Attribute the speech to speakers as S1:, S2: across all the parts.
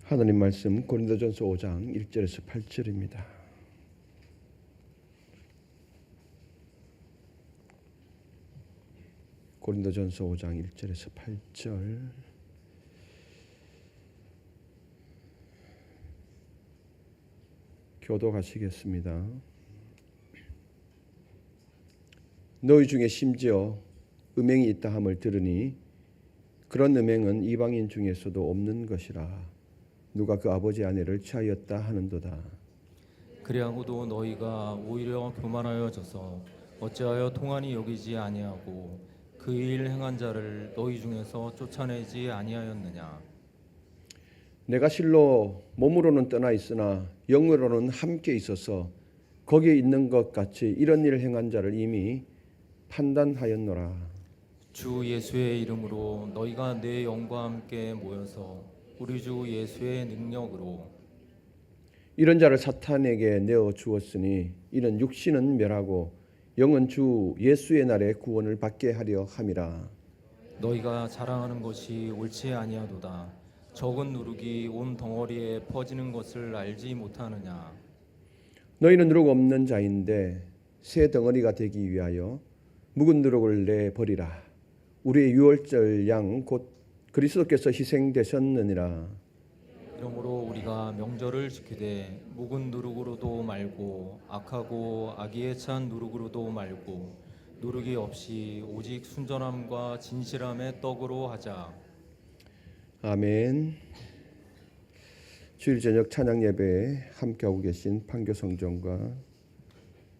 S1: 하나님 말씀 고린도전서 5장 1절에서 8절입니다. 고린도전서 5장 1절에서 8절. 교독하시겠습니다. 너희 중에 심지어 음행이 있다 함을 들으니 그런 음행은 이방인 중에서도 없는 것이라. 누가 그 아버지 아내를 취하였다 하는도다.
S2: 그리하고도 너희가 오히려 교만하여져서 어찌하여 통한이 여기지 아니하고 그 일 행한 자를 너희 중에서 쫓아내지 아니하였느냐.
S1: 내가 실로 몸으로는 떠나 있으나 영으로는 함께 있어서 거기에 있는 것 같이 이런 일을 행한 자를 이미 판단하였노라.
S2: 주 예수의 이름으로 너희가 내 영과 함께 모여서 우리 주 예수의 능력으로
S1: 이런 자를 사탄에게 내어 주었으니 이는 육신은 멸하고 영은 주 예수의 날에 구원을 받게 하려 함이라.
S2: 너희가 자랑하는 것이 옳지 아니하도다. 적은 누룩이 온 덩어리에 퍼지는 것을 알지 못하느냐.
S1: 너희는 누룩 없는 자인데 새 덩어리가 되기 위하여 묵은 누룩을 내버리라. 우리의 유월절 양 곧 그리스도께서 희생되셨느니라.
S2: 이러므로 우리가 명절을 지키되 묵은 누룩으로도 말고 악하고 악의에 찬 누룩으로도 말고 누룩이 없이 오직 순전함과 진실함의 떡으로 하자.
S1: 아멘. 주일 저녁 찬양 예배에 함께하고 계신 판교성전과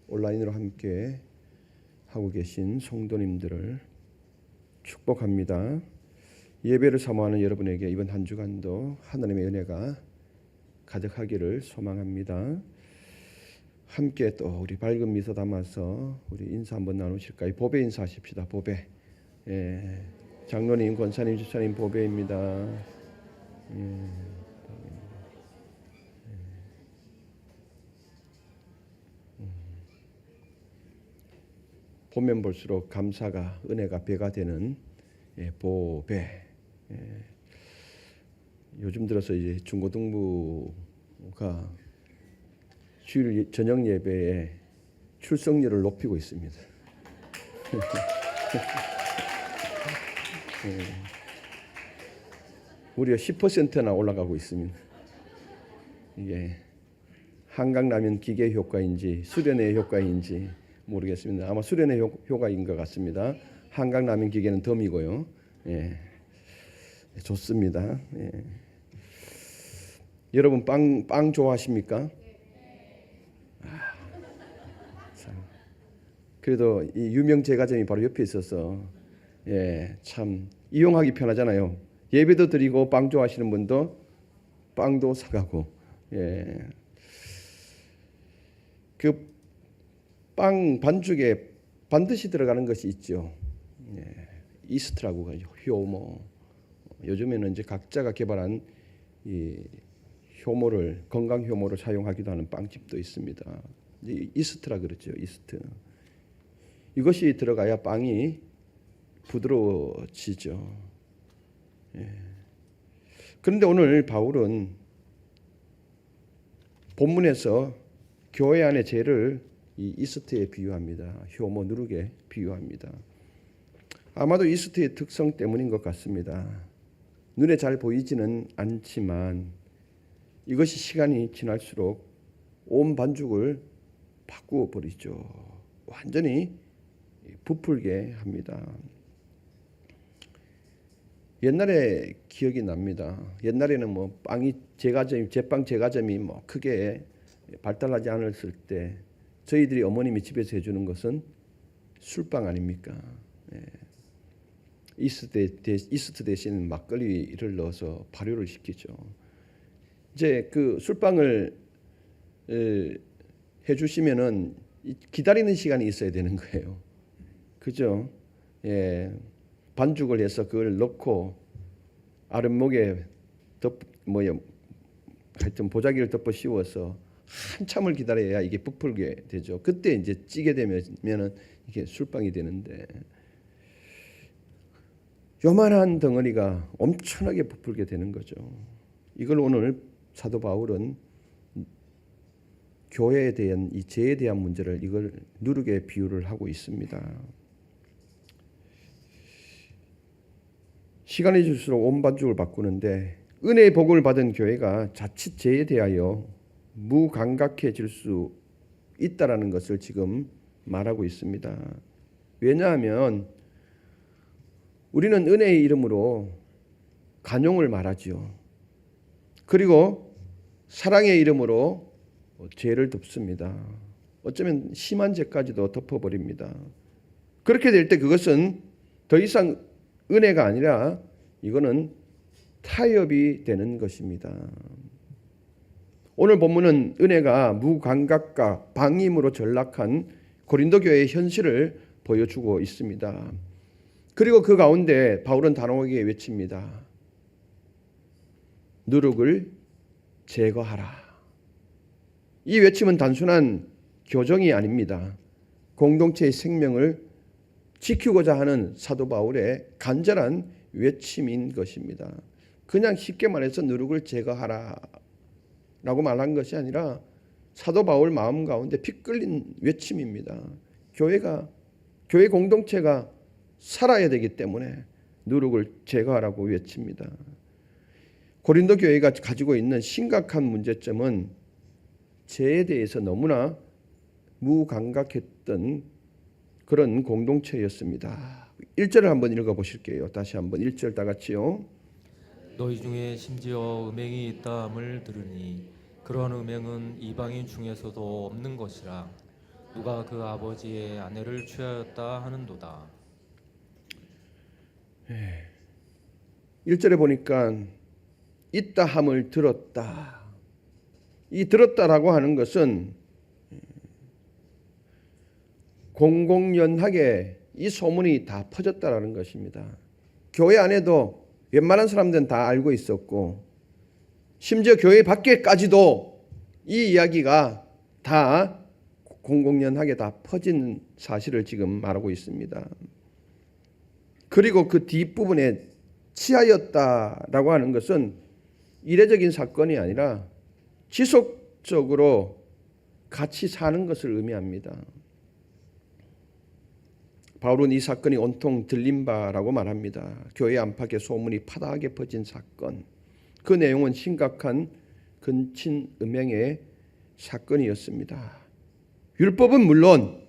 S1: 온라인으로 함께 하고 계신 성도님들을 축복합니다. 예배를 사모하는 여러분에게 이번 한 주간도 하나님의 은혜가 가득하기를 소망합니다. 함께 또 우리 밝은 미소 담아서 우리 인사 한번 나누실까요? 보배 인사하십시다. 보배. 예. 장로님, 권사님, 집사님 보배입니다. 예. 보면 볼수록 감사가 은혜가 배가 되는 보배. 요즘 들어서 이제 중고등부가 주일 저녁 예배에 출석률을 높이고 있습니다. 무려 10%나 올라가고 있습니다. 이게 한강라면 기계 효과인지 수련회 효과인지 모르겠습니다. 아마 수련회 효과인 것 같습니다. 한강라면 기계는 덤이고요. 예. 좋습니다. 예. 여러분 빵 좋아하십니까? 그래도 이 유명 제과점이 바로 옆에 있어서 참 이용하기 편하잖아요. 예배도 드리고 빵 좋아하시는 분도 빵도 사가고. 그 빵 반죽에 반드시 들어가는 것이 있죠. 이스트라고 하죠. 효모. 요즘에는 이제 각자가 개발한 이 효모를 건강 효모를 사용하기도 하는 빵집도 있습니다. 이스트라 그러죠. 이스트. 이것이 들어가야 빵이 부드러워지죠. 그런데 오늘 바울은 본문에서 교회 안의 죄를 이 이스트에 비유합니다. 효모 누룩에 비유합니다. 아마도 이스트의 특성 때문인 것 같습니다. 눈에 잘 보이지는 않지만 이것이 시간이 지날수록 온 반죽을 바꾸어 버리죠. 완전히 부풀게 합니다. 옛날에 기억이 납니다. 옛날에는 뭐 빵이 제빵 제과점이 뭐 크게 발달하지 않았을 때 저희들이 어머님이 집에서 해주는 것은 술빵 아닙니까? 이스트 대신 막걸리를 넣어서 발효를 시키죠. 이제 그 술빵을 해주시면은 기다리는 시간이 있어야 되는 거예요. 그죠? 반죽을 해서 그걸 넣고 아랫목에 하여튼 보자기를 덮어 씌워서 한참을 기다려야 이게 부풀게 되죠. 그때 이제 찌게 되면은 이게 술빵이 되는데 요만한 덩어리가 엄청나게 부풀게 되는 거죠. 이걸 오늘 사도 바울은 교회에 대한 이 죄에 대한 문제를 이걸 누룩에 비유를 하고 있습니다. 시간이 질수록 온 반죽을 바꾸는데 은혜의 복을 받은 교회가 자칫 죄에 대하여 무감각해질 수 있다라는 것을 지금 말하고 있습니다. 왜냐하면 우리는 은혜의 이름으로 간용을 말하지요. 그리고 사랑의 이름으로 죄를 덮습니다. 어쩌면 심한 죄까지도 덮어버립니다. 그렇게 될 때 그것은 더 이상 은혜가 아니라 이거는 타협이 되는 것입니다. 오늘 본문은 은혜가 무감각과 방임으로 전락한 고린도 교회의 현실을 보여주고 있습니다. 그리고 그 가운데 바울은 단호하게 외칩니다. 누룩을 제거하라. 이 외침은 단순한 교정이 아닙니다. 공동체의 생명을 지키고자 하는 사도 바울의 간절한 외침인 것입니다. 그냥 쉽게 말해서 누룩을 제거하라 라고 말한 것이 아니라 사도 바울 마음 가운데 피 끓는 외침입니다. 교회 공동체가 살아야 되기 때문에 누룩을 제거하라고 외칩니다. 고린도 교회가 가지고 있는 심각한 문제점은 죄에 대해서 너무나 무감각했던 그런 공동체였습니다. 1절을 한번 읽어보실게요. 다시 한번 1절 다 같이요.
S2: 너희 중에 심지어 음행이 있다함을 들으니 그러한 음행은 이방인 중에서도 없는 것이라 누가 그 아버지의 아내를 취하였다 하는도다.
S1: 1절에 보니까 있다함을 들었다. 이 들었다라고 하는 것은 공공연하게 이 소문이 다 퍼졌다라는 것입니다. 교회 안에도 웬만한 사람들은 다 알고 있었고 심지어 교회 밖에까지도 이 이야기가 다 공공연하게 다 퍼진 사실을 지금 말하고 있습니다. 그리고 그 뒷부분에 취하였다라고 하는 것은 이례적인 사건이 아니라 지속적으로 같이 사는 것을 의미합니다. 바울은 이 사건이 온통 들린 바라고 말합니다. 교회 안팎에 소문이 파다하게 퍼진 사건. 그 내용은 심각한 근친 음행의 사건이었습니다. 율법은 물론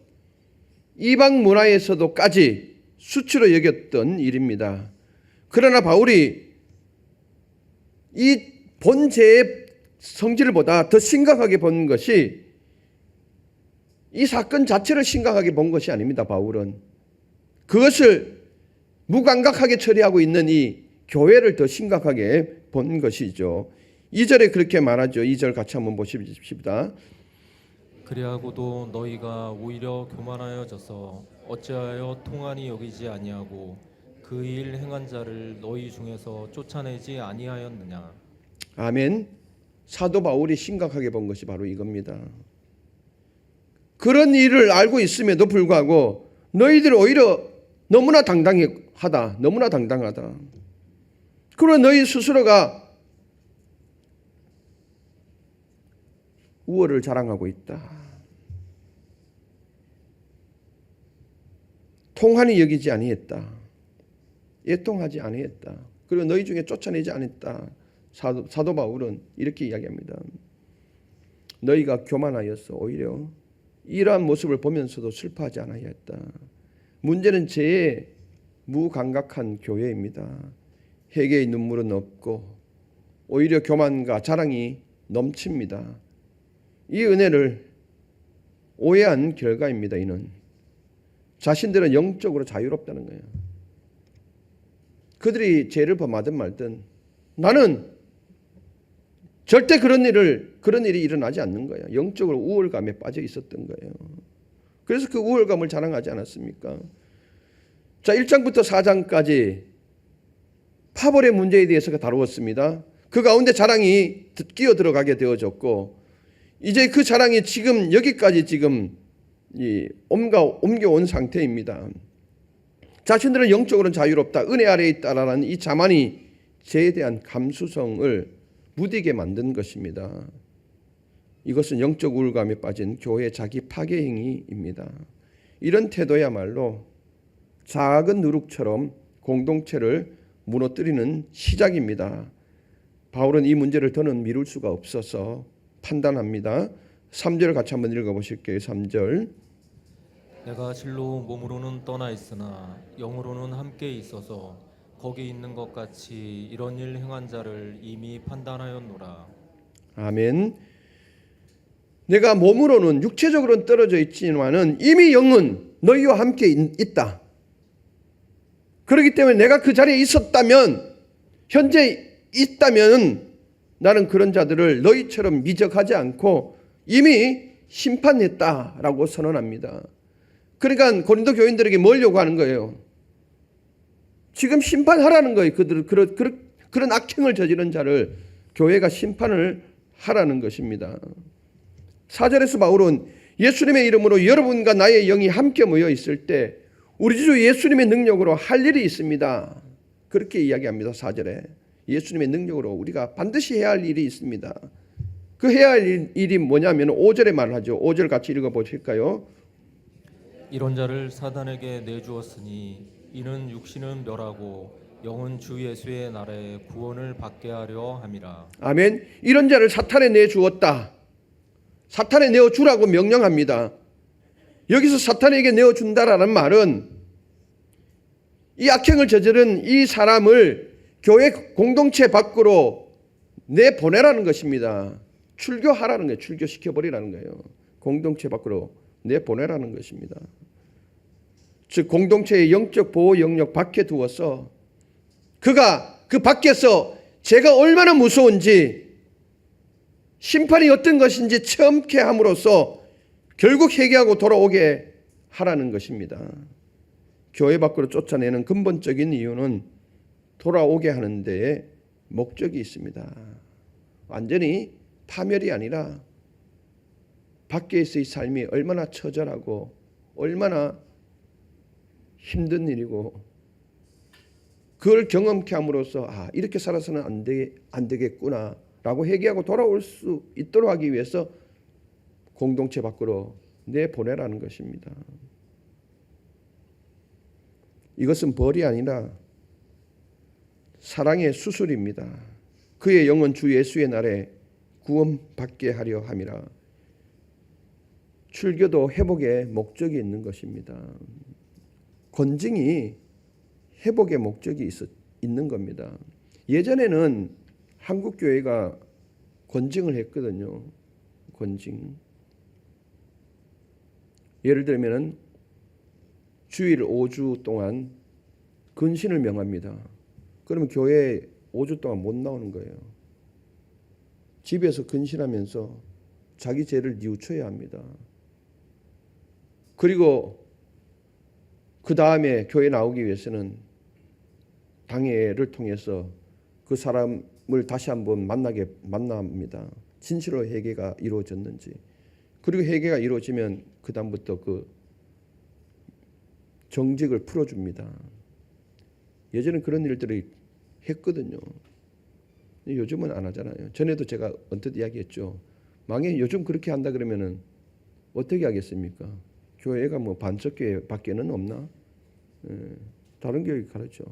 S1: 이방 문화에서도까지 수치로 여겼던 일입니다. 그러나 바울이 이 본죄의 성질보다 더 심각하게 본 것이 이 사건 자체를 심각하게 본 것이 아닙니다. 바울은 그것을 무감각하게 처리하고 있는 이 교회를 더 심각하게 본 것이죠. 2절에 그렇게 말하죠. 2절 같이 한번 보십시다.
S2: 그리하고도 너희가 오히려 교만하여져서 어찌하여 통한이 여기지 아니하고 그 일 행한 자를 너희 중에서 쫓아내지 아니하였느냐.
S1: 아멘. 사도 바울이 심각하게 본 것이 바로 이겁니다. 그런 일을 알고 있음에도 불구하고 너희들 오히려 너무나 당당하다. 너무나 당당하다. 그리고 너희 스스로가 우월을 자랑하고 있다. 통한이 여기지 아니했다. 애통하지 아니했다. 그리고 너희 중에 쫓아내지 않았다. 사도 바울은 이렇게 이야기합니다. 너희가 교만하여서 오히려 이러한 모습을 보면서도 슬퍼하지 않아야했다. 문제는 죄의 무감각한 교회입니다. 회개의 눈물은 없고 오히려 교만과 자랑이 넘칩니다. 이 은혜를 오해한 결과입니다. 이는 자신들은 영적으로 자유롭다는 거예요. 그들이 죄를 범하든 말든 나는 절대 그런 일이 일어나지 않는 거예요. 영적으로 우월감에 빠져 있었던 거예요. 그래서 그 우월감을 자랑하지 않았습니까? 자, 1장부터 4장까지 파벌의 문제에 대해서 다루었습니다. 그 가운데 자랑이 끼어 들어가게 되어졌고 이제 그 자랑이 지금 여기까지 지금 옮겨온 상태입니다. 자신들은 영적으로는 자유롭다. 은혜 아래에 있다라는 이 자만이 죄에 대한 감수성을 무디게 만든 것입니다. 이것은 영적 우울감에 빠진 교회의 자기 파괴 행위입니다. 이런 태도야말로 작은 누룩처럼 공동체를 무너뜨리는 시작입니다. 바울은 이 문제를 더는 미룰 수가 없어서 판단합니다. 3절 같이 한번 읽어보실게요. 3절.
S2: 내가 실로 몸으로는 떠나 있으나 영으로는 함께 있어서 거기 있는 것 같이 이런 일 행한 자를 이미 판단하였노라.
S1: 아멘. 내가 몸으로는 육체적으로는 떨어져 있지만은 이미 영은 너희와 함께 있다. 그렇기 때문에 내가 그 자리에 있었다면, 현재 있다면 나는 그런 자들을 너희처럼 미적하지 않고 이미 심판했다라고 선언합니다. 그러니까 고린도 교인들에게 뭘 요구하는 거예요? 지금 심판하라는 거예요. 그런 악행을 저지른 자를 교회가 심판을 하라는 것입니다. 4절에서 바울은 예수님의 이름으로 여러분과 나의 영이 함께 모여 있을 때 우리 주 예수님의 능력으로 할 일이 있습니다. 그렇게 이야기합니다. 4절에 예수님의 능력으로 우리가 반드시 해야 할 일이 있습니다. 그 해야 할 일이 뭐냐면 5절에 말하죠. 5절 같이 읽어보실까요?
S2: 이런 자를 사단에게 내주었으니 이는 육신은 멸하고 영은 주 예수의 날에 구원을 받게 하려 함이라.
S1: 아멘. 이런 자를 사탄에 내주었다. 사탄에 내어주라고 명령합니다. 여기서 사탄에게 내어준다라는 말은 이 악행을 저지른 이 사람을 교회 공동체 밖으로 내보내라는 것입니다. 출교하라는 거예요. 출교시켜버리라는 거예요. 공동체 밖으로 내보내라는 것입니다. 즉 공동체의 영적 보호 영역 밖에 두어서 그가 그 밖에서 제가 얼마나 무서운지 심판이 어떤 것인지 체험케 함으로써 결국 회개하고 돌아오게 하라는 것입니다. 교회 밖으로 쫓아내는 근본적인 이유는 돌아오게 하는 데에 목적이 있습니다. 완전히 파멸이 아니라 밖에서의 삶이 얼마나 처절하고 얼마나 힘든 일이고 그걸 경험케 함으로써 이렇게 살아서는 안 되겠구나 라고 회개하고 돌아올 수 있도록 하기 위해서 공동체 밖으로 내보내라는 것입니다. 이것은 벌이 아니라 사랑의 수술입니다. 그의 영은 주 예수의 날에 구원받게 하려 함이라. 출교도 회복의 목적이 있는 것입니다. 권징이 회복의 목적이 있는 겁니다. 예전에는 한국 교회가 권징을 했거든요. 권징. 예를 들면 주일 5주 동안 근신을 명합니다. 그러면 교회에 5주 동안 못 나오는 거예요. 집에서 근신하면서 자기 죄를 뉘우쳐야 합니다. 그리고 그 다음에 교회 나오기 위해서는 당회를 통해서 그 사람을 다시 한번 만납니다. 진실로 회개가 이루어졌는지. 그리고 회개가 이루어지면 그 다음부터 그 정직을 풀어줍니다. 예전에 그런 일들을 했거든요. 요즘은 안 하잖아요. 전에도 제가 언뜻 이야기했죠. 만약에 요즘 그렇게 한다 그러면은 어떻게 하겠습니까? 교회가 뭐 반석 교회밖에는 없나? 다른 교회 가르쳐.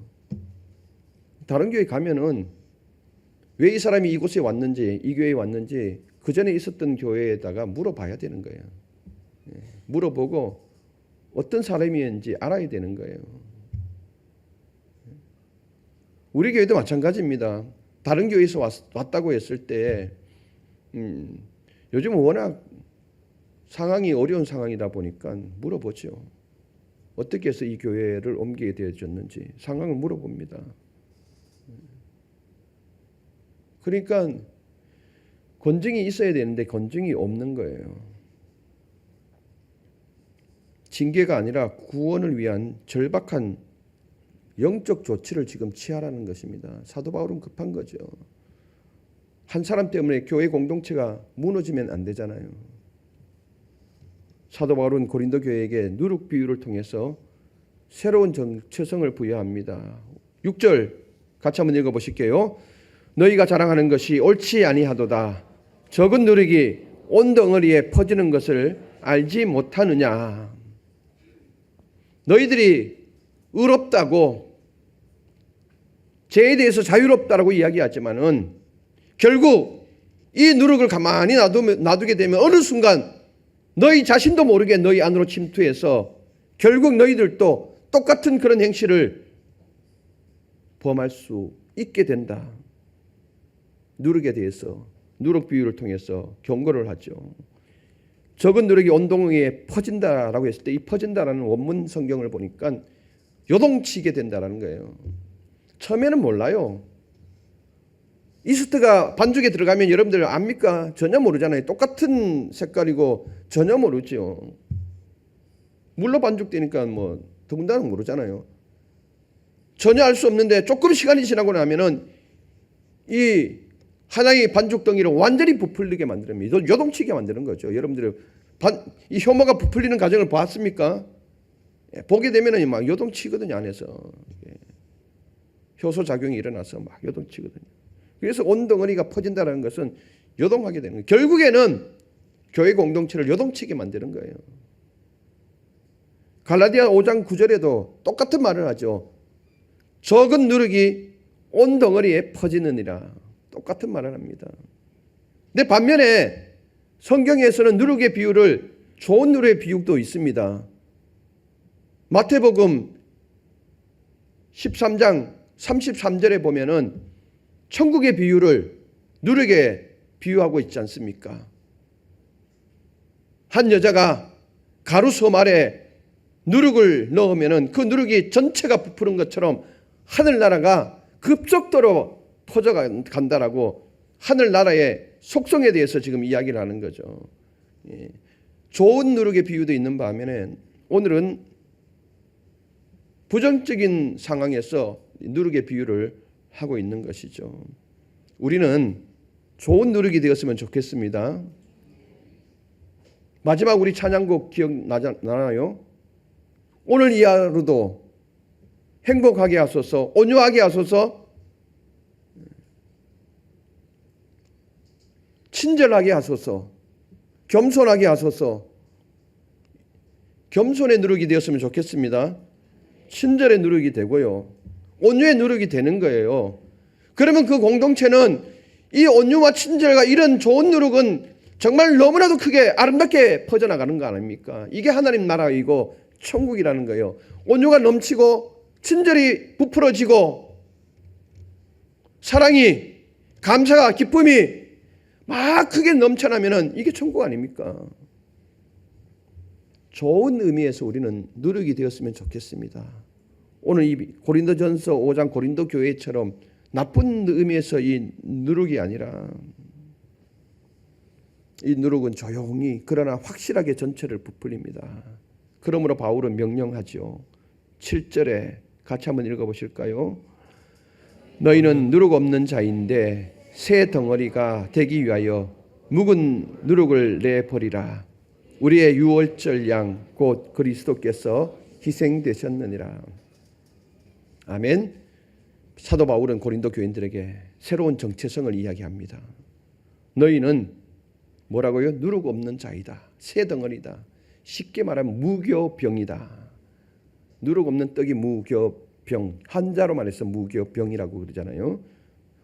S1: 다른 교회 가면은 왜 이 사람이 이곳에 왔는지, 이 교회에 왔는지 그 전에 있었던 교회에다가 물어봐야 되는 거예요. 물어보고 어떤 사람이었는지 알아야 되는 거예요. 우리 교회도 마찬가지입니다. 다른 교회에서 왔다고 했을 때 요즘은 워낙 상황이 어려운 상황이다 보니까 물어보죠. 어떻게 해서 이 교회를 옮기게 되어졌는지 상황을 물어봅니다. 그러니까 권징이 있어야 되는데 권징이 없는 거예요. 징계가 아니라 구원을 위한 절박한 영적 조치를 지금 취하라는 것입니다. 사도 바울은 급한 거죠. 한 사람 때문에 교회 공동체가 무너지면 안 되잖아요. 사도 바울은 고린도 교회에게 누룩 비유를 통해서 새로운 정체성을 부여합니다. 6절 같이 한번 읽어보실게요. 너희가 자랑하는 것이 옳지 아니하도다. 적은 누룩이 온 덩어리에 퍼지는 것을 알지 못하느냐. 너희들이 의롭다고 죄에 대해서 자유롭다라고 이야기하지만은 결국 이 누룩을 가만히 놔두게 되면 어느 순간 너희 자신도 모르게 너희 안으로 침투해서 결국 너희들도 똑같은 그런 행실을 범할 수 있게 된다. 누룩에 대해서 누룩 비유를 통해서 경고를 하죠. 적은 누룩이 온 덩어리에 퍼진다라고 했을 때 이 퍼진다라는 원문 성경을 보니까 요동치게 된다라는 거예요. 처음에는 몰라요. 이스트가 반죽에 들어가면 여러분들 압니까? 전혀 모르잖아요. 똑같은 색깔이고 전혀 모르죠. 물로 반죽되니까 뭐 더군다나 모르잖아요. 전혀 알 수 없는데 조금 시간이 지나고 나면은 이 하나의 반죽 덩이를 완전히 부풀리게 만듭니다. 요동치게 만드는 거죠. 여러분들 이 효모가 부풀리는 과정을 봤습니까? 보게 되면은 막 요동치거든요. 안에서 효소 작용이 일어나서 막 요동치거든요. 그래서 온 덩어리가 퍼진다는 것은 요동하게 되는 거예요. 결국에는 교회 공동체를 요동치게 만드는 거예요. 갈라디아 5장 9절에도 똑같은 말을 하죠. 적은 누룩이 온 덩어리에 퍼지느니라. 똑같은 말을 합니다. 근데 반면에 성경에서는 누룩의 비유를 좋은 누룩의 비유도 있습니다. 마태복음 13장 33절에 보면은 천국의 비유를 누룩에 비유하고 있지 않습니까? 한 여자가 가루섬 아래 누룩을 넣으면은 그 누룩이 전체가 부푸는 것처럼 하늘나라가 급속도로 퍼져간다라고 하늘나라의 속성에 대해서 지금 이야기를 하는 거죠. 좋은 누룩의 비유도 있는 반면에 오늘은 부정적인 상황에서 누룩의 비유를 하고 있는 것이죠. 우리는 좋은 누룩이 되었으면 좋겠습니다. 마지막 우리 찬양곡 기억나나요? 오늘 이 하루도 행복하게 하소서, 온유하게 하소서, 친절하게 하소서, 겸손하게 하소서. 겸손의 누룩이 되었으면 좋겠습니다. 친절의 누룩이 되고요. 온유의 누룩이 되는 거예요. 그러면 그 공동체는 이 온유와 친절과 이런 좋은 누룩은 정말 너무나도 크게 아름답게 퍼져나가는 거 아닙니까? 이게 하나님 나라이고 천국이라는 거예요. 온유가 넘치고 친절이 부풀어지고 사랑이, 감사가, 기쁨이 막 크게 넘쳐나면은 이게 천국 아닙니까? 좋은 의미에서 우리는 누룩이 되었으면 좋겠습니다. 오늘 이 고린도전서 5장 고린도 교회처럼 나쁜 의미에서 이 누룩이 아니라 이 누룩은 조용히 그러나 확실하게 전체를 부풀립니다. 그러므로 바울은 명령하죠. 7절에 같이 한번 읽어보실까요? 너희는 누룩 없는 자인데 새 덩어리가 되기 위하여 묵은 누룩을 내버리라. 우리의 유월절 양 곧 그리스도께서 희생되셨느니라. 아멘. 사도 바울은 고린도 교인들에게 새로운 정체성을 이야기합니다. 너희는 뭐라고요? 누룩 없는 자이다. 새 덩어리다. 쉽게 말하면 무교병이다. 누룩 없는 떡이 무교병. 한자로 말해서 무교병이라고 그러잖아요.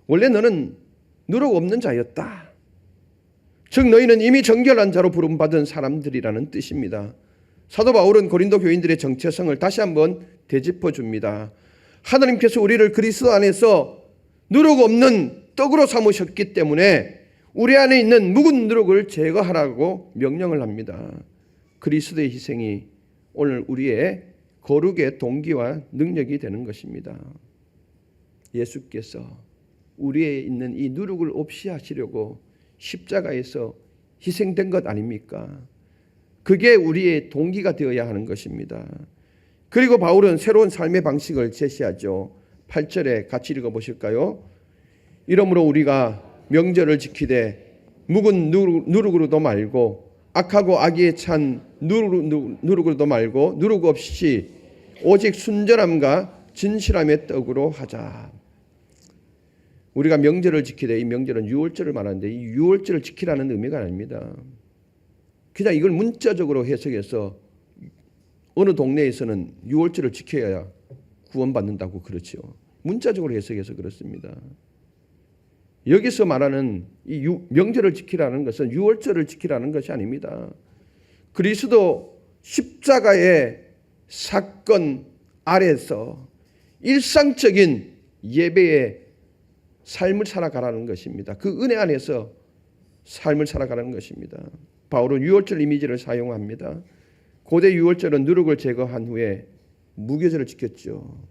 S1: 원래 너는 누룩 없는 자였다. 즉 너희는 이미 정결한 자로 부름받은 사람들이라는 뜻입니다. 사도 바울은 고린도 교인들의 정체성을 다시 한번 되짚어 줍니다. 하나님께서 우리를 그리스도 안에서 누룩 없는 떡으로 삼으셨기 때문에 우리 안에 있는 묵은 누룩을 제거하라고 명령을 합니다. 그리스도의 희생이 오늘 우리의 거룩의 동기와 능력이 되는 것입니다. 예수께서 우리에 있는 이 누룩을 없이 하시려고 십자가에서 희생된 것 아닙니까? 그게 우리의 동기가 되어야 하는 것입니다. 그리고 바울은 새로운 삶의 방식을 제시하죠. 8절에 같이 읽어보실까요? 이러므로 우리가 명절을 지키되 묵은 누룩으로도 말고 악하고 악의에 찬 누룩으로도 말고 누룩 없이 오직 순전함과 진실함의 떡으로 하자. 우리가 명절을 지키되 이 명절은 유월절을 말하는데 이 유월절을 지키라는 의미가 아닙니다. 그냥 이걸 문자적으로 해석해서 어느 동네에서는 유월절을 지켜야 구원받는다고 그렇죠. 문자적으로 해석해서 그렇습니다. 여기서 말하는 이 명절을 지키라는 것은 유월절을 지키라는 것이 아닙니다. 그리스도 십자가의 사건 아래서 일상적인 예배의 삶을 살아가라는 것입니다. 그 은혜 안에서 삶을 살아가라는 것입니다. 바울은 유월절 이미지를 사용합니다. 고대 유월절은 누룩을 제거한 후에 무교절을 지켰죠.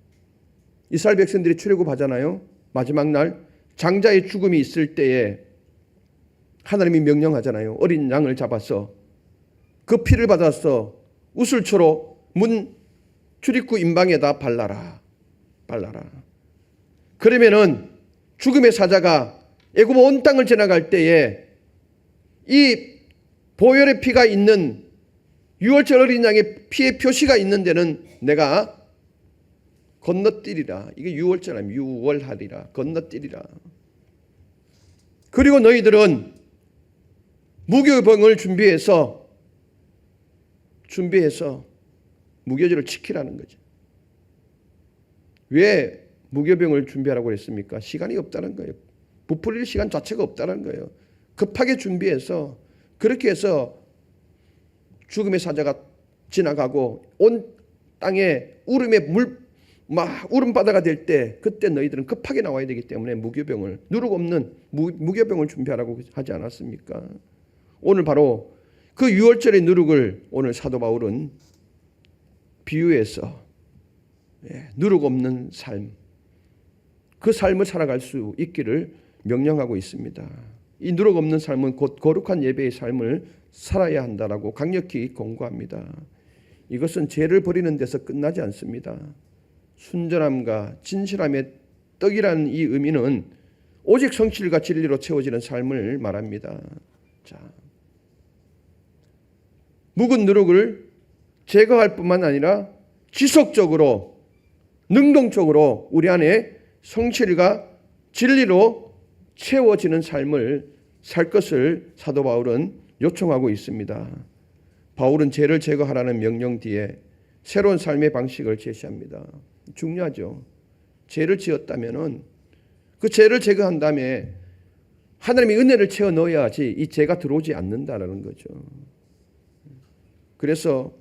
S1: 이스라엘 백성들이 출애굽하잖아요. 마지막 날 장자의 죽음이 있을 때에 하나님이 명령하잖아요. 어린 양을 잡아서 그 피를 받아서 우슬초로 문 출입구 임방에다 발라라. 그러면은 죽음의 사자가 애굽 온 땅을 지나갈 때에 이 보혈의 피가 있는 유월절 어린 양의 피의 표시가 있는 데는 내가 건너뛰리라. 이게 유월절 아니면 유월하리라. 건너뛰리라. 그리고 너희들은 무교병을 준비해서 무교절을 지키라는 거죠. 왜 무교병을 준비하라고 했습니까? 시간이 없다는 거예요. 부풀릴 시간 자체가 없다는 거예요. 급하게 준비해서 그렇게 해서 죽음의 사자가 지나가고 온 땅에 울음바다가 될 때 그때 너희들은 급하게 나와야 되기 때문에 누룩 없는 무교병을 준비하라고 하지 않았습니까? 오늘 바로 그 유월절의 누룩을 오늘 사도 바울은 비유해서 누룩 없는 삶, 그 삶을 살아갈 수 있기를 명령하고 있습니다. 이 누룩 없는 삶은 곧 거룩한 예배의 삶을 살아야 한다라고 강력히 권고합니다. 이것은 죄를 버리는 데서 끝나지 않습니다. 순전함과 진실함의 떡이라는 이 의미는 오직 성실과 진리로 채워지는 삶을 말합니다. 자, 묵은 누룩을 제거할 뿐만 아니라 지속적으로 능동적으로 우리 안에 성실과 진리로 채워지는 삶을 살 것을 사도 바울은 요청하고 있습니다. 바울은 죄를 제거하라는 명령 뒤에 새로운 삶의 방식을 제시합니다. 중요하죠. 죄를 지었다면은 그 죄를 제거한 다음에 하나님의 은혜를 채워 넣어야지 이 죄가 들어오지 않는다라는 거죠. 그래서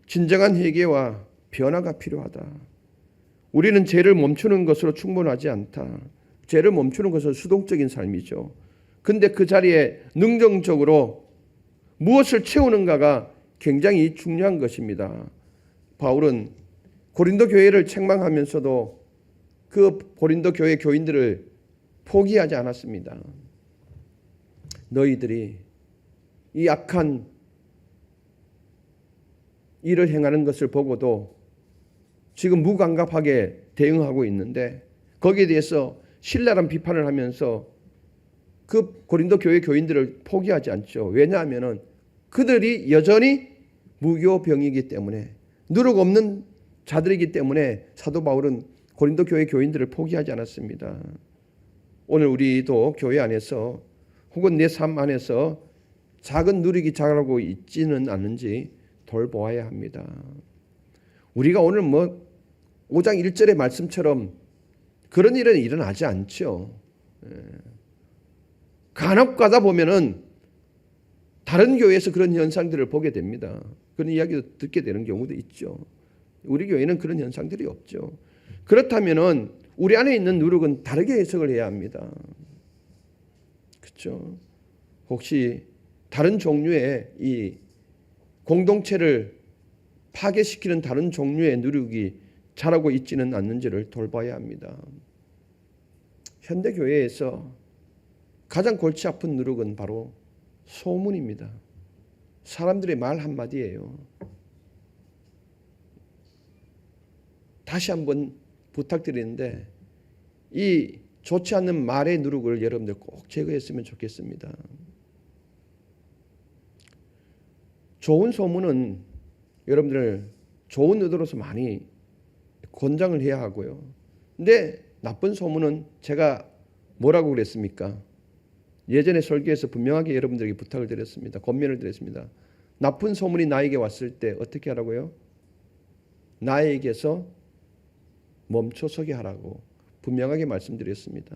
S1: 진정한 회개와 변화가 필요하다. 우리는 죄를 멈추는 것으로 충분하지 않다. 죄를 멈추는 것은 수동적인 삶이죠. 근데 그 자리에 능동적으로 무엇을 채우는가가 굉장히 중요한 것입니다. 바울은 고린도 교회를 책망하면서도 그 고린도 교회 교인들을 포기하지 않았습니다. 너희들이 이 악한 일을 행하는 것을 보고도 지금 무감각하게 대응하고 있는데 거기에 대해서 신랄한 비판을 하면서 그 고린도 교회 교인들을 포기하지 않죠. 왜냐하면 그들이 여전히 무교병이기 때문에 누룩 없는 자들이기 때문에 사도 바울은 고린도 교회 교인들을 포기하지 않았습니다. 오늘 우리도 교회 안에서 혹은 내 삶 안에서 작은 누룩이 자라고 있지는 않은지 돌보아야 합니다. 우리가 오늘 5장 1절의 말씀처럼 그런 일은 일어나지 않죠. 간혹 가다 보면은 다른 교회에서 그런 현상들을 보게 됩니다. 그런 이야기도 듣게 되는 경우도 있죠. 우리 교회는 그런 현상들이 없죠. 그렇다면은 우리 안에 있는 누룩은 다르게 해석을 해야 합니다. 그렇죠? 혹시 다른 종류의 이 공동체를 파괴시키는 다른 종류의 누룩이 자라고 있지는 않는지를 돌봐야 합니다. 현대 교회에서 가장 골치 아픈 누룩은 바로 소문입니다. 사람들의 말 한마디예요. 다시 한번 부탁드리는데 이 좋지 않는 말의 누룩을 여러분들 꼭 제거했으면 좋겠습니다. 좋은 소문은 여러분들 좋은 의도로서 많이 권장을 해야 하고요. 근데 나쁜 소문은 제가 뭐라고 그랬습니까? 예전에 설교에서 분명하게 여러분들에게 부탁을 드렸습니다. 권면을 드렸습니다. 나쁜 소문이 나에게 왔을 때 어떻게 하라고요? 나에게서 멈춰서게 하라고 분명하게 말씀드렸습니다.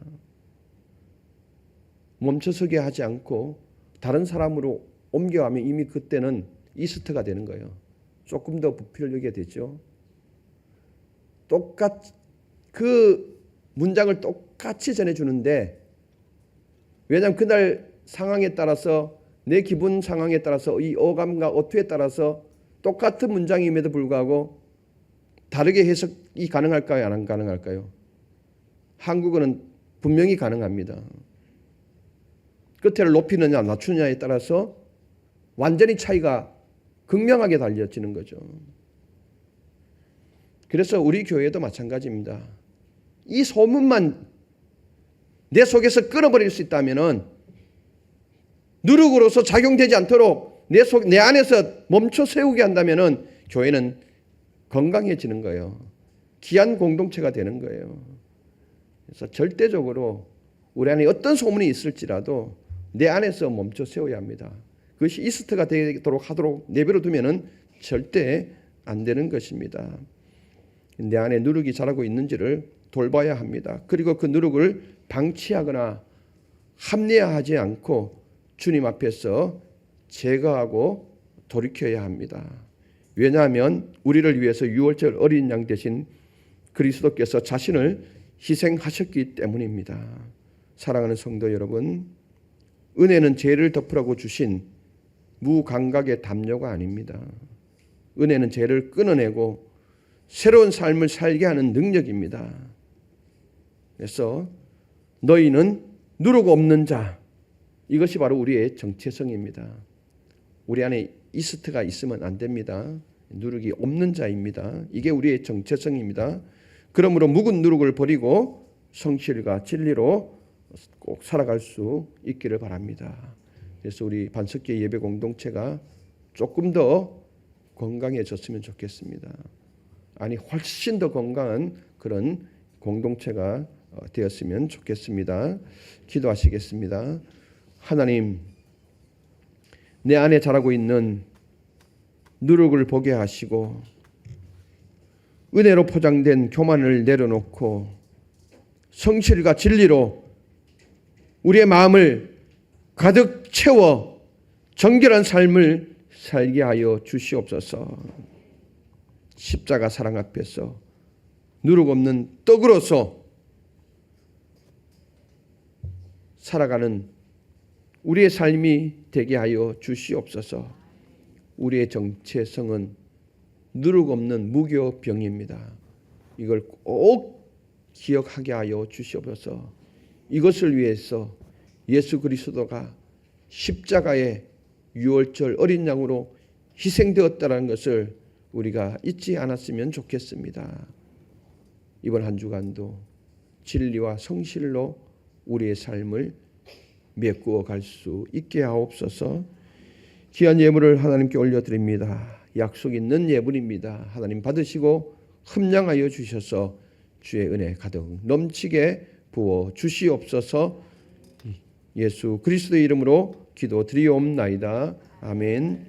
S1: 멈춰서게 하지 않고 다른 사람으로 옮겨가면 이미 그때는 이스트가 되는 거예요. 조금 더 부피를 여기게 되죠. 그 문장을 똑같이 전해주는데, 왜냐하면 그날 상황에 따라서, 내 기분 상황에 따라서, 이 어감과 어투에 따라서 똑같은 문장임에도 불구하고 다르게 해석이 가능할까요? 안 가능할까요? 한국어는 분명히 가능합니다. 끝에를 높이느냐 낮추느냐에 따라서 완전히 차이가 극명하게 달려지는 거죠. 그래서 우리 교회도 마찬가지입니다. 이 소문만 내 속에서 끊어버릴 수 있다면은, 누룩으로서 작용되지 않도록 내 안에서 멈춰 세우게 한다면은 교회는 건강해지는 거예요. 귀한 공동체가 되는 거예요. 그래서 절대적으로 우리 안에 어떤 소문이 있을지라도 내 안에서 멈춰 세워야 합니다. 그것이 이스트가 하도록 내버려 두면은 절대 안 되는 것입니다. 내 안에 누룩이 자라고 있는지를 돌봐야 합니다. 그리고 그 누룩을 방치하거나 합리화하지 않고 주님 앞에서 제거하고 돌이켜야 합니다. 왜냐하면 우리를 위해서 유월절 어린 양 되신 그리스도께서 자신을 희생하셨기 때문입니다. 사랑하는 성도 여러분, 은혜는 죄를 덮으라고 주신 무감각의 담요가 아닙니다. 은혜는 죄를 끊어내고 새로운 삶을 살게 하는 능력입니다. 그래서 너희는 누룩 없는 자, 이것이 바로 우리의 정체성입니다. 우리 안에 이스트가 있으면 안 됩니다. 누룩이 없는 자입니다. 이게 우리의 정체성입니다. 그러므로 묵은 누룩을 버리고 성실과 진리로 꼭 살아갈 수 있기를 바랍니다. 그래서 우리 반석계 예배 공동체가 조금 더 건강해졌으면 좋겠습니다. 아니, 훨씬 더 건강한 그런 공동체가 되었으면 좋겠습니다. 기도하시겠습니다. 하나님, 내 안에 자라고 있는 누룩을 보게 하시고 은혜로 포장된 교만을 내려놓고 성실과 진리로 우리의 마음을 가득 채워 정결한 삶을 살게 하여 주시옵소서. 십자가 사랑 앞에서 누룩 없는 떡으로서 살아가는 우리의 삶이 되게 하여 주시옵소서. 우리의 정체성은 누룩 없는 무교병입니다. 이걸 꼭 기억하게 하여 주시옵소서. 이것을 위해서 예수 그리스도가 십자가의 유월절 어린 양으로 희생되었다는 것을 우리가 잊지 않았으면 좋겠습니다. 이번 한 주간도 진리와 성실로 우리의 삶을 메꾸어 갈 수 있게 하옵소서. 귀한 예물을 하나님께 올려드립니다. 약속 있는 예물입니다. 하나님 받으시고 흠량하여 주셔서 주의 은혜 가득 넘치게 부어 주시옵소서. 예수 그리스도의 이름으로 기도드리옵나이다. 아멘.